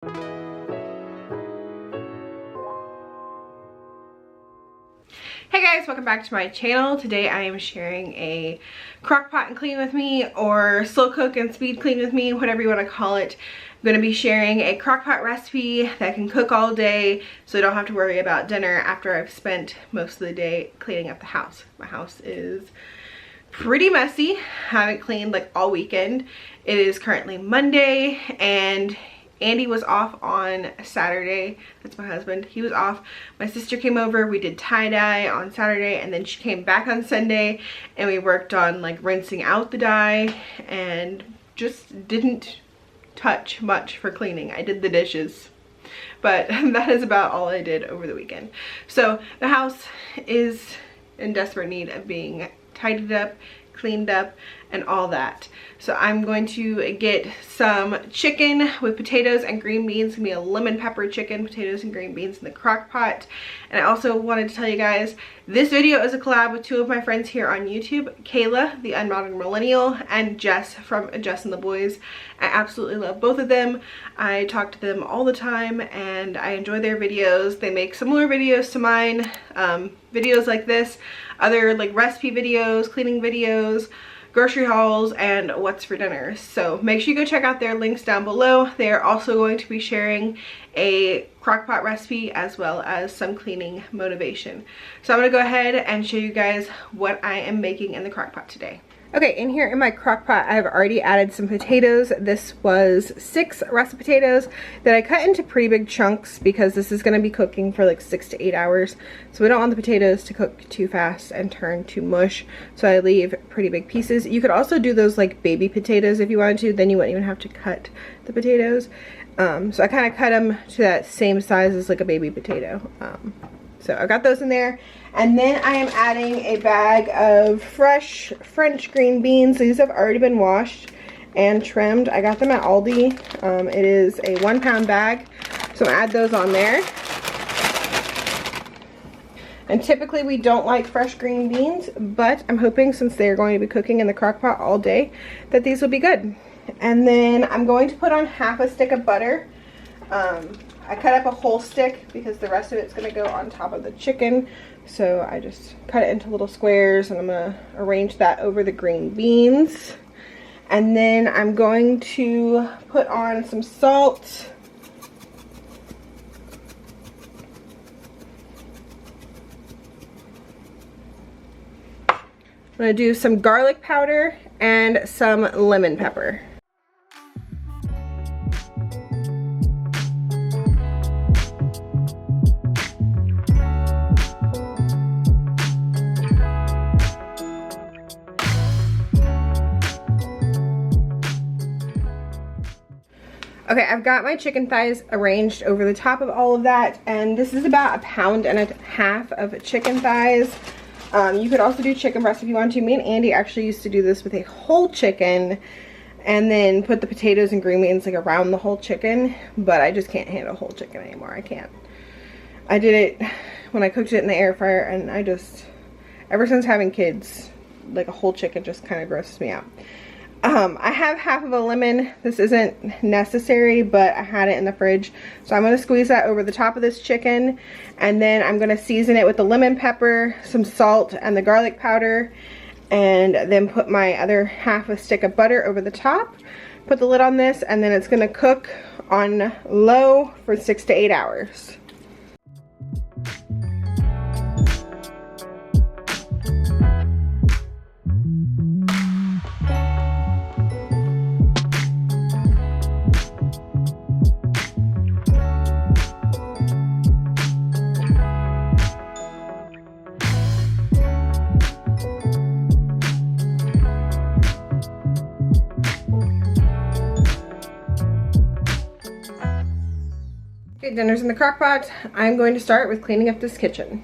Hey guys, welcome back to my channel. Today I am sharing a crock pot and clean with me, or slow cook and speed clean with me, whatever you want to call it. I'm going to be sharing a crock pot recipe that can cook all day so I don't have to worry about dinner after I've spent most of the day cleaning up the house. My house is pretty messy. Haven't cleaned like all weekend. It is currently Monday and Andy was off on Saturday. That's my husband. He was off. My sister came over. We did tie-dye on Saturday, and then she came back on Sunday and we worked on like rinsing out the dye and just didn't touch much for cleaning. I did the dishes, but that is about all I did over the weekend. So the house is in desperate need of being tidied up, cleaned up, and all that. So I'm going to get some chicken with potatoes and green beans. It's gonna be a lemon pepper chicken, potatoes and green beans in the crock pot. And I also wanted to tell you guys, this video is a collab with two of my friends here on YouTube, Kayla, the Unmodern Millennial, and Jess from Jess and the Boys. I absolutely love both of them. I talk to them all the time and I enjoy their videos. They make similar videos to mine, videos like this, other like recipe videos, cleaning videos, grocery hauls, and what's for dinner. So make sure you go check out their links down below. They are also going to be sharing a crock pot recipe as well as some cleaning motivation. So I'm gonna go ahead and show you guys what I am making in the crock pot today. Okay, in here in my crock pot, I've already added some potatoes. This was 6 russet potatoes that I cut into pretty big chunks because this is going to be cooking for like 6 to 8 hours. So we don't want the potatoes to cook too fast and turn to mush. So I leave pretty big pieces. You could also do those like baby potatoes if you wanted to. Then you wouldn't even have to cut the potatoes. So I kind of cut them to that same size as like a baby potato. So I got those in there. And then I am adding a bag of fresh French green beans. These have already been washed and trimmed. I got them at Aldi. It is a 1 pound bag. So add those on there. And typically we don't like fresh green beans, but I'm hoping since they're going to be cooking in the crock pot all day that these will be good. And then I'm going to put on half a stick of butter. I cut up a whole stick because the rest of it's going to go on top of the chicken. So I just cut it into little squares and I'm going to arrange that over the green beans. And then I'm going to put on some salt. I'm going to do some garlic powder and some lemon pepper. Okay, I've got my chicken thighs arranged over the top of all of that, and this is about 1.5 pounds of chicken thighs. You could also do chicken breast if you want to. Me and Andy actually used to do this with a whole chicken and then put the potatoes and green beans like around the whole chicken, but I just can't handle whole chicken anymore. I can't. I did it when I cooked it in the air fryer, and I just, ever since having kids, like a whole chicken just kind of grosses me out. I have half of a lemon. This isn't necessary, but I had it in the fridge. So I'm going to squeeze that over the top of this chicken. And then I'm going to season it with the lemon pepper, some salt, and the garlic powder. And then put my other half a stick of butter over the top. Put the lid on this, and then it's going to cook on low for 6 to 8 hours. Okay, dinner's in the crock pot. I'm going to start with cleaning up this kitchen.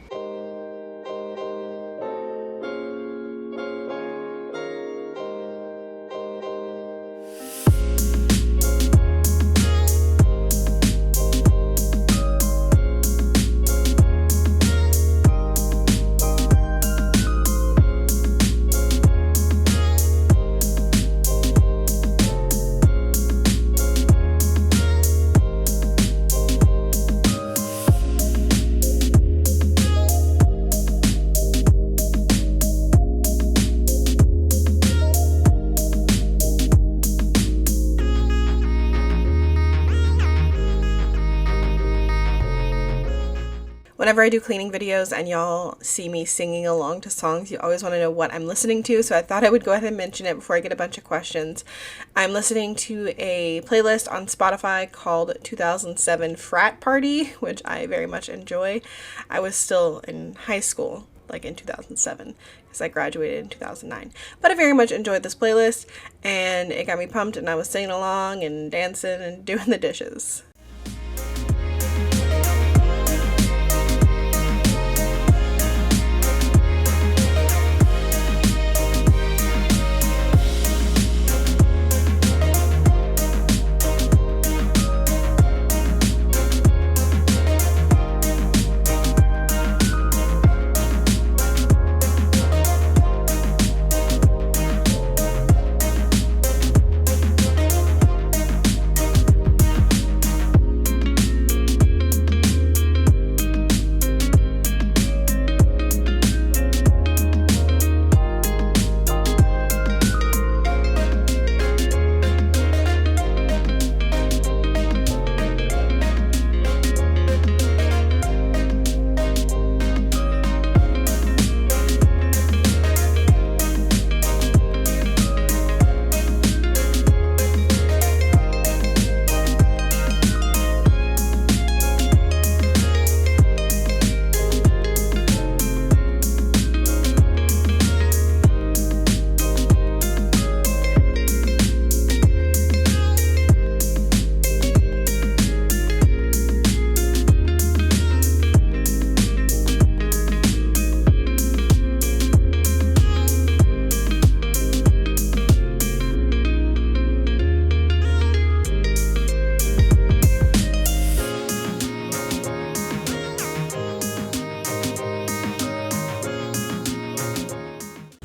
whenever I do cleaning videos and y'all see me singing along to songs, you always want to know what I'm listening to, so I thought I would go ahead and mention it before I get a bunch of questions. I'm listening to a playlist on Spotify called 2007 Frat Party, which I very much enjoy. I was still in high school, like in 2007, because I graduated in 2009. But I very much enjoyed this playlist, and it got me pumped, and I was singing along and dancing and doing the dishes.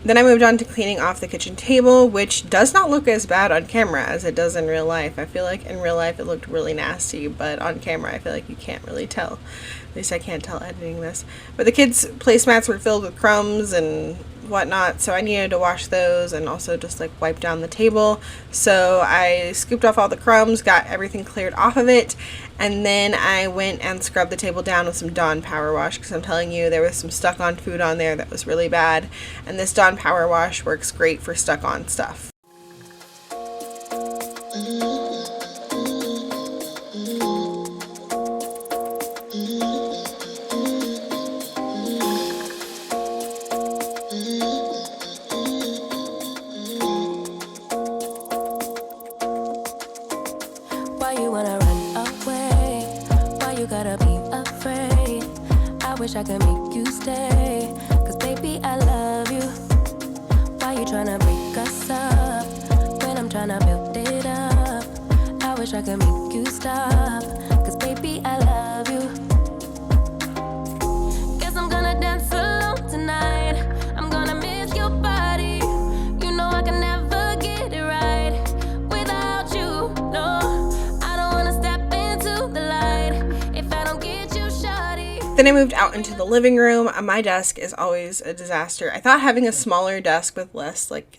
Then I moved on to cleaning off the kitchen table, which does not look as bad on camera as it does in real life. I feel like in real life it looked really nasty, but on camera I feel like you can't really tell. At least I can't tell editing this. But the kids' placemats were filled with crumbs and whatnot, so I needed to wash those and also just like wipe down the table. So I scooped off all the crumbs, got everything cleared off of it, and then I went and scrubbed the table down with some Dawn Power Wash, because I'm telling you, there was some stuck on food on there that was really bad, and this Dawn Power Wash works great for stuck on stuff. Wish I could make you stay, cause baby I love you. Why you tryna break us up when I'm tryna build it up? I wish I could make you stop, cause baby I love you. Guess I'm gonna dance alone tonight. I'm gonna miss your body. You know I can never get it right without you. No, I don't wanna step into the light if I don't get you, shawty. Then I moved out into the living room. My desk is always a disaster. I thought having a smaller desk with less like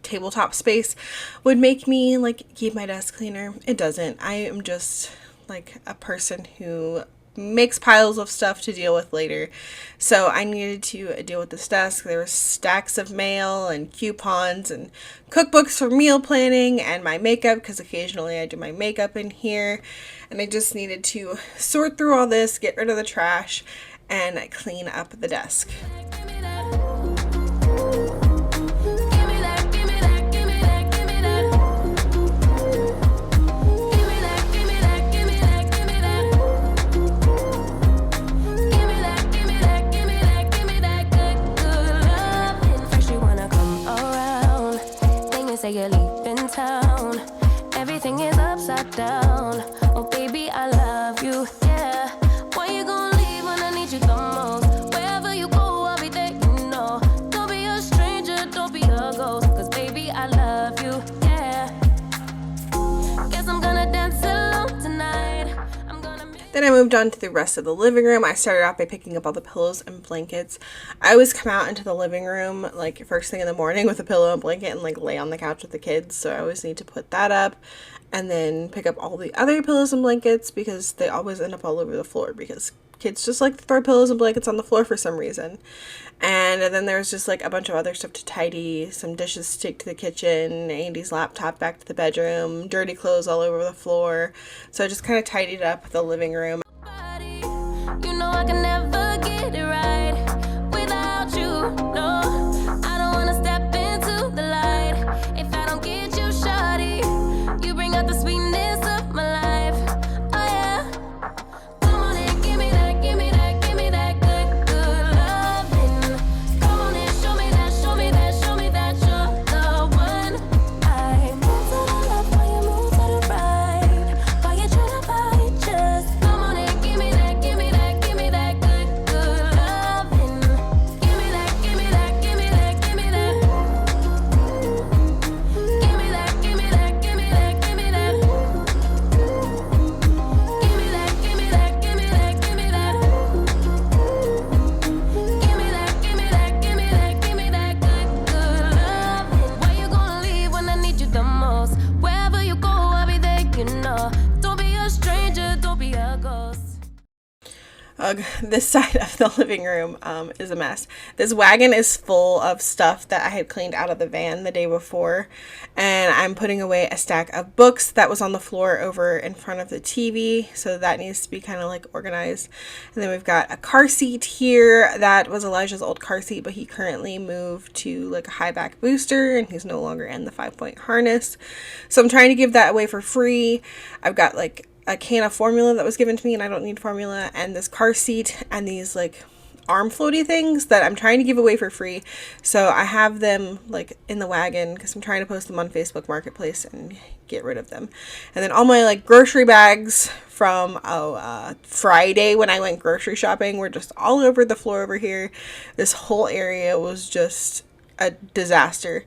tabletop space would make me like keep my desk cleaner. It doesn't. I am just like a person who makes piles of stuff to deal with later. So I needed to deal with this desk. There were stacks of mail and coupons and cookbooks for meal planning and my makeup, because occasionally I do my makeup in here. And I just needed to sort through all this, get rid of the trash, and clean up the desk. Say you're leaving town, everything is upside down. Oh baby, I love you, yeah. Why you gonna leave when I need you the most? Wherever you go, I'll be there, you know. Don't be a stranger, don't be a ghost, cause baby, I love you, yeah. Guess I'm gonna dance alone tonight. Then I moved on to the rest of the living room. I started off by picking up all the pillows and blankets. I always come out into the living room like first thing in the morning with a pillow and blanket and like lay on the couch with the kids. So I always need to put that up. and then pick up all the other pillows and blankets because they always end up all over the floor because kids just like to throw pillows and blankets on the floor for some reason. And then there's just like a bunch of other stuff to tidy, some dishes to take to the kitchen, Andy's laptop back to the bedroom, dirty clothes all over the floor. So I just kind of tidied up the living room. You know I can never get it right without you. No, I don't wanna step into the light if I don't get you, shawty. You bring out the sweetness of my life. Oh yeah. Come on and give me that, give me that, give me that good, good loving. Come on and show me that, show me that, show me that you're the one. I move to the left while you move to the right. While you tryna fight, just come on and give me that, give me that, give me that good, good loving. Give me that, give me that, give me that, give me that. Give me that, give me that, give me that, give me that. Give me that, give me that, give me that, give me that. Give me that, give me that, give me that, give me that good, good loving. Where you gonna leave when I need you the most? Wherever you go, I'll be there, you know. Don't be a stranger, don't be a ghost. This side of the living room is a mess. This wagon is full of stuff that I had cleaned out of the van the day before, and I'm putting away a stack of books that was on the floor over in front of the TV, so that needs to be kind of like organized. And then we've got a car seat here. That was Elijah's old car seat, but he currently moved to like a high back booster and he's no longer in the 5-point harness, so I'm trying to give that away for free. I've got like a can of formula that was given to me and I don't need formula, and this car seat and these like arm floaty things that I'm trying to give away for free. So I have them like in the wagon because I'm trying to post them on Facebook Marketplace and get rid of them. And then all my like grocery bags from Friday when I went grocery shopping were just all over the floor over here. This whole area was just a disaster.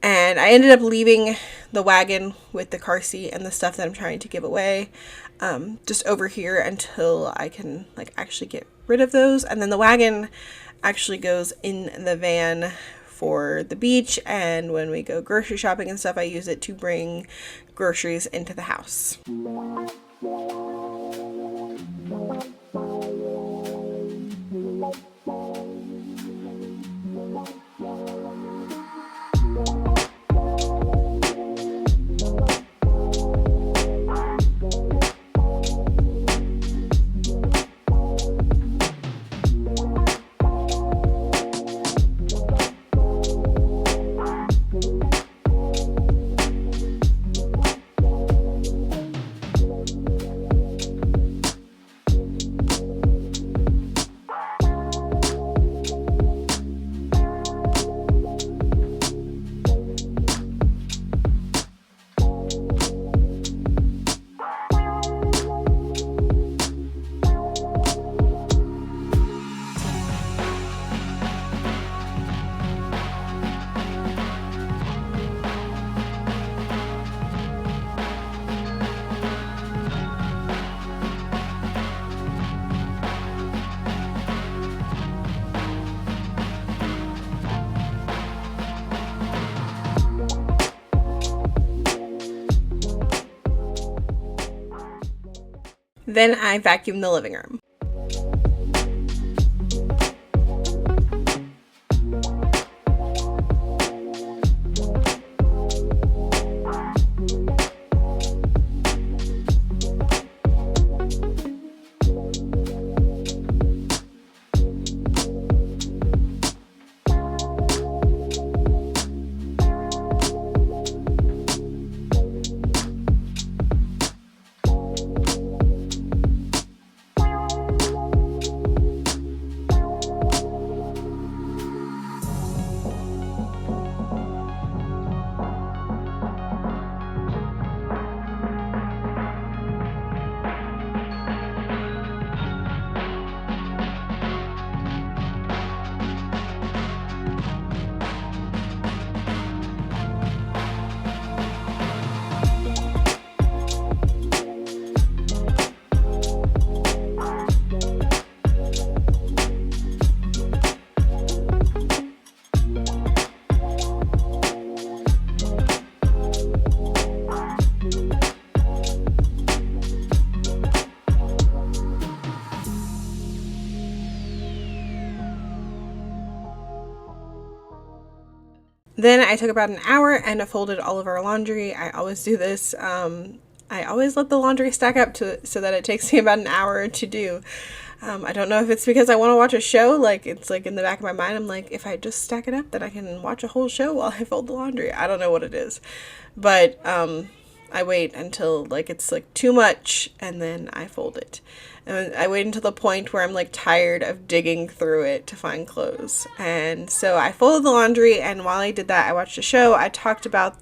And I ended up leaving the wagon with the car seat and the stuff that I'm trying to give away just over here until I can like actually get rid of those. And then the wagon actually goes in the van for the beach, and when we go grocery shopping and stuff, I use it to bring groceries into the house. Then I vacuumed the living room. Then I took about an hour and folded all of our laundry. I always do this. I always let the laundry stack up so that it takes me about an hour to do. I don't know if it's because I want to watch a show, like it's like in the back of my mind, I'm like, if I just stack it up, then I can watch a whole show while I fold the laundry. I don't know what it is, but I wait until like it's like too much and then I fold it. And I wait until the point where I'm like tired of digging through it to find clothes. And so I folded the laundry, and while I did that, I watched a show. I talked about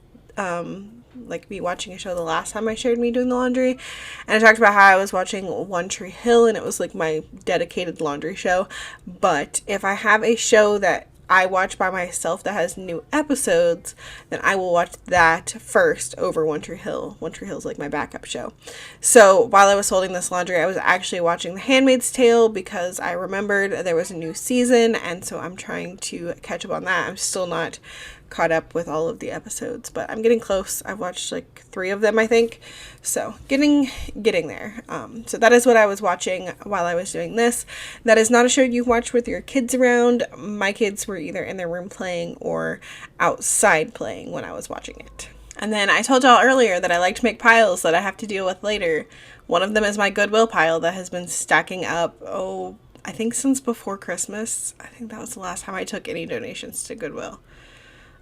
like me watching a show the last time I shared me doing the laundry, and I talked about how I was watching One Tree Hill, and it was like my dedicated laundry show. But if I have a show that I watch by myself that has new episodes, then I will watch that first over One Tree Hill. One Tree Hill is like my backup show. So while I was folding this laundry, I was actually watching The Handmaid's Tale because I remembered there was a new season, and so I'm trying to catch up on that. I'm still not caught up with all of the episodes, but I'm getting close. I've watched like 3 of them, I think, so getting there. So that is what I was watching while I was doing this. That is not a show you watch with your kids around. My kids were either in their room playing or outside playing when I was watching it. And then I told y'all earlier that I like to make piles that I have to deal with later. One of them is my Goodwill pile that has been stacking up, I think since before Christmas. I think that was the last time I took any donations to Goodwill.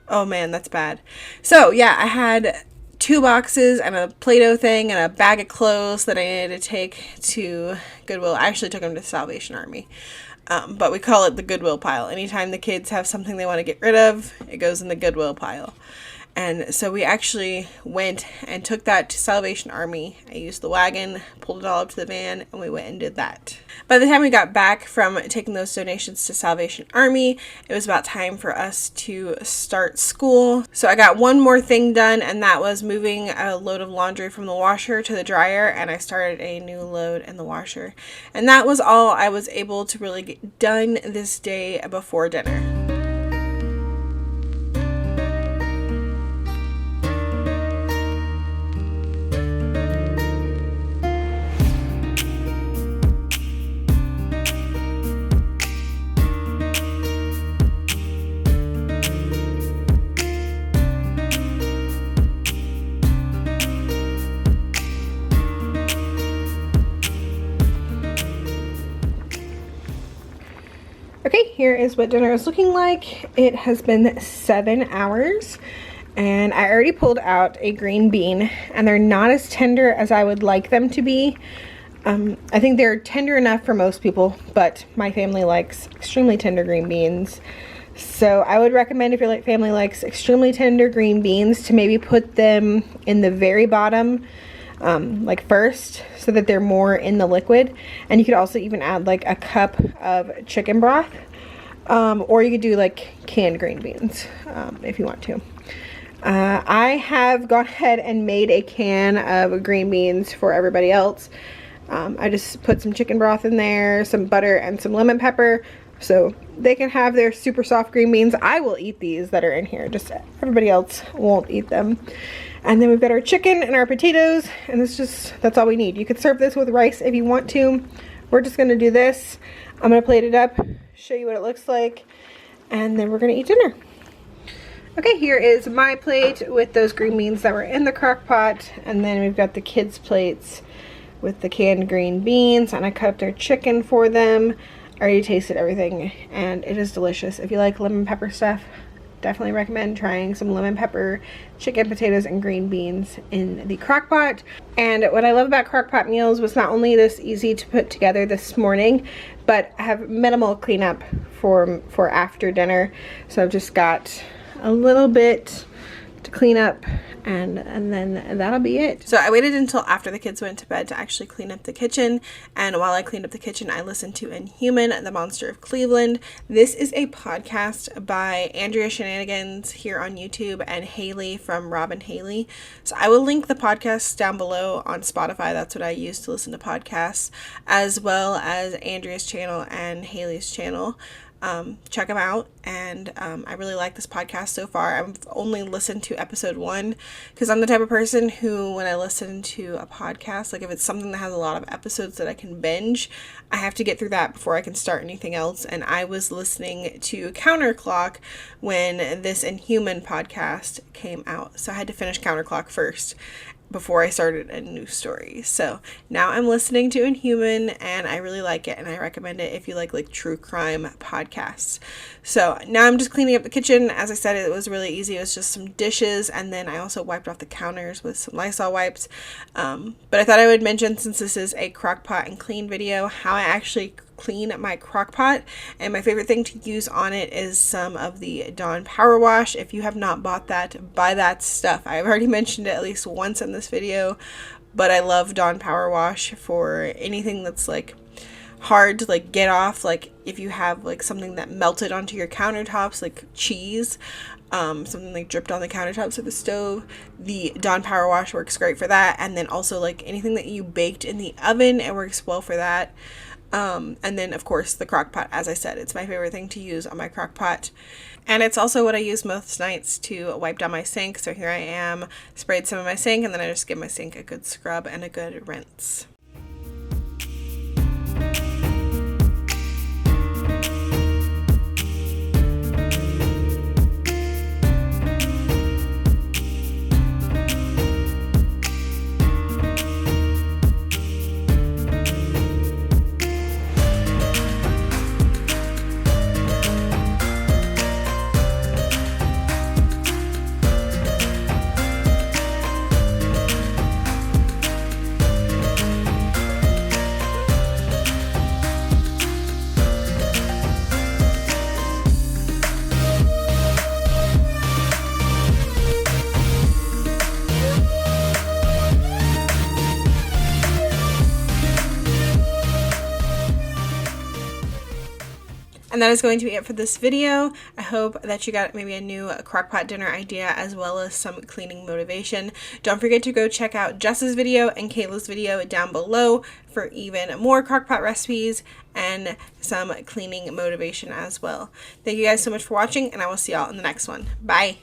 Oh man, that's bad. So yeah, I had 2 boxes and a Play-Doh thing and a bag of clothes that I needed to take to Goodwill. I actually took them to Salvation Army. But we call it the Goodwill pile. Anytime the kids have something they want to get rid of, it goes in the Goodwill pile. And so we actually went and took that to Salvation Army. I used the wagon, pulled it all up to the van, and we went and did that. By the time we got back from taking those donations to Salvation Army, it was about time for us to start school. So I got one more thing done, and that was moving a load of laundry from the washer to the dryer, and I started a new load in the washer. And that was all I was able to really get done this day before dinner. Okay, here is what dinner is looking like. It has been 7 hours, and I already pulled out a green bean, and they're not as tender as I would like them to be. I think they're tender enough for most people, but my family likes extremely tender green beans. So I would recommend, if your family likes extremely tender green beans, to maybe put them in the very bottom, like first, so that they're more in the liquid. And you could also even add like a cup of chicken broth, or you could do like canned green beans if you want to. I have gone ahead and made a can of green beans for everybody else. I just put some chicken broth in there, some butter, and some lemon pepper, so they can have their super soft green beans. I will eat these that are in here, just everybody else won't eat them. And then we've got our chicken and our potatoes, and that's all we need. You could serve this with rice if you want to. We're just gonna do this. I'm gonna plate it up, show you what it looks like, and then we're gonna eat dinner. Okay, here is my plate with those green beans that were in the crock pot, and then we've got the kids' plates with the canned green beans, and I cut up their chicken for them. I already tasted everything, and it is delicious. If you like lemon pepper stuff, definitely recommend trying some lemon pepper, chicken, potatoes, and green beans in the crock pot. And what I love about crock pot meals was not only this easy to put together this morning, but I have minimal cleanup for after dinner. So I've just got a little bit to clean up, and then that'll be it. So I waited until after the kids went to bed to actually clean up the kitchen, and while I cleaned up the kitchen, I listened to Inhuman, the Monster of Cleveland. This is a podcast by Andrea Shenanigans here on YouTube and Haley from Rob and Haley. So I will link the podcast down below on Spotify. That's what I use to listen to podcasts, as well as Andrea's channel and Haley's channel. check them out. And I really like this podcast so far. I've only listened to episode 1 because I'm the type of person who, when I listen to a podcast, like if it's something that has a lot of episodes that I can binge, I have to get through that before I can start anything else. And I was listening to Counterclock when this Inhuman podcast came out, so I had to finish Counterclock first before I started a new story. So now I'm listening to Inhuman, and I really like it, and I recommend it if you like true crime podcasts. So now I'm just cleaning up the kitchen. As I said, it was really easy. It was just some dishes, and then I also wiped off the counters with some Lysol wipes. But I thought I would mention, since this is a Crockpot and clean video, how I actually clean my Crockpot. And my favorite thing to use on it is some of the Dawn Power Wash. If you have not bought that, buy that stuff. I've already mentioned it at least once in this video, but I love Dawn Power Wash for anything that's like hard to like get off. Like if you have like something that melted onto your countertops, like cheese, something like dripped on the countertops of the stove, the Dawn Power Wash works great for that. And then also like anything that you baked in the oven, it works well for that. And then of course the Crockpot, as I said, it's my favorite thing to use on my Crockpot. And it's also what I use most nights to wipe down my sink. So here I am, sprayed some of my sink, and then I just give my sink a good scrub and a good rinse. And that is going to be it for this video. I hope that you got maybe a new Crockpot dinner idea as well as some cleaning motivation. Don't forget to go check out Jess's video and Kayla's video down below for even more Crockpot recipes and some cleaning motivation as well. Thank you guys so much for watching, and I will see y'all in the next one. Bye!